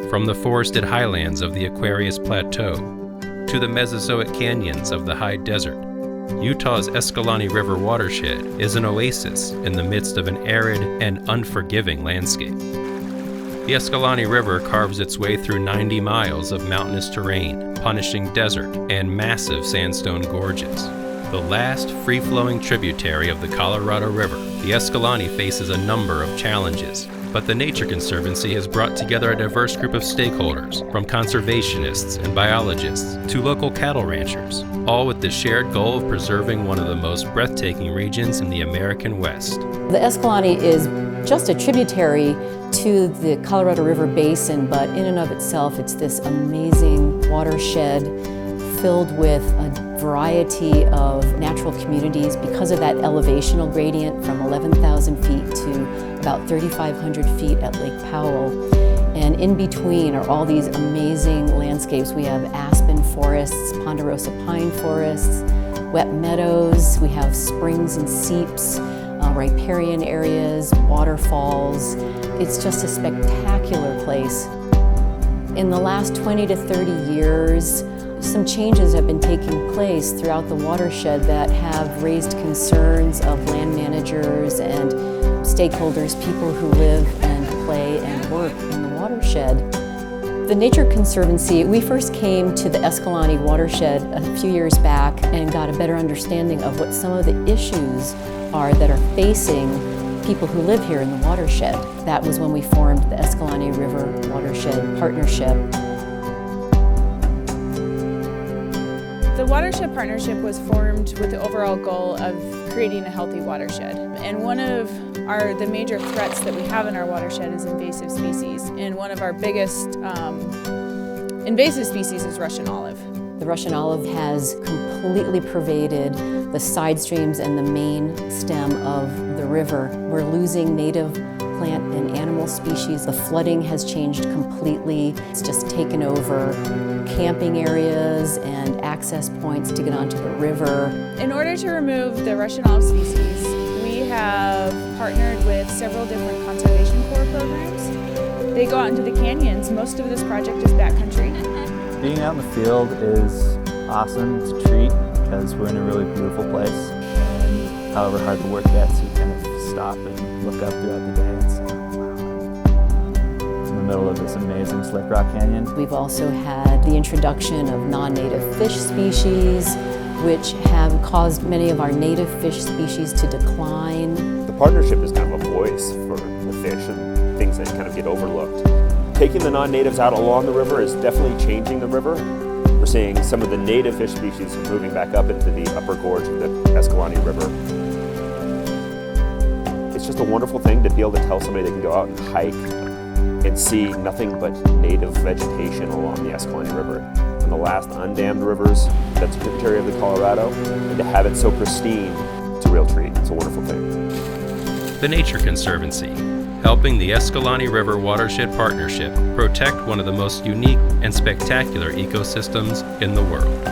from the forested highlands of the Aquarius Plateau to the Mesozoic canyons of the high desert, Utah's Escalante River watershed is an oasis in the midst of an arid and unforgiving landscape. The Escalante River carves its way through 90 miles of mountainous terrain, punishing desert and massive sandstone gorges. The last free-flowing tributary of the Colorado River, the Escalante faces a number of challenges, but the Nature Conservancy has brought together a diverse group of stakeholders, from conservationists and biologists to local cattle ranchers, all with the shared goal of preserving one of the most breathtaking regions in the American West. The Escalante is just a tributary to the Colorado River Basin, but in and of itself, it's this amazing watershed filled with a variety of natural communities because of that elevational gradient from 11,000 feet to about 3,500 feet at Lake Powell. And in between are all these amazing landscapes. We have aspen forests, ponderosa pine forests, wet meadows, we have springs and seeps, riparian areas, waterfalls. It's just a spectacular place. In the last 20 to 30 years, some changes have been taking place throughout the watershed that have raised concerns of land managers and stakeholders, people who live and play and work in the watershed. The Nature Conservancy, we first came to the Escalante watershed a few years back and got a better understanding of what some of the issues are that are facing people who live here in the watershed. That was when we formed the Escalante River Watershed Partnership. The Watershed Partnership was formed with the overall goal of creating a healthy watershed. And one of the major threats that we have in our watershed is invasive species. And one of our biggest invasive species is Russian olive. The Russian olive has completely pervaded the side streams and the main stem of the river. We're losing native plant and animal species. The flooding has changed completely. It's just taken over camping areas and access points to get onto the river. In order to remove the Russian olive species, we have partnered with several different conservation corps programs. They go out into the canyons. Most of this project is backcountry. Being out in the field is awesome. It's a treat because we're in a really beautiful place. And however hard the work gets, you kind of stop and look up throughout the day and say, wow, in the middle of this amazing slick rock canyon. We've also had the introduction of non-native fish species, which have caused many of our native fish species to decline. The partnership is kind of a voice for the fish and things that kind of get overlooked. Taking the non-natives out along the river is definitely changing the river. We're seeing some of the native fish species moving back up into the upper gorge of the Escalante River. It's just a wonderful thing to be able to tell somebody they can go out and hike and see nothing but native vegetation along the Escalante River. One of the last undammed rivers that's a tributary of the Colorado, and to have it so pristine, it's a real treat. It's a wonderful thing. The Nature Conservancy, helping the Escalante River Watershed Partnership protect one of the most unique and spectacular ecosystems in the world.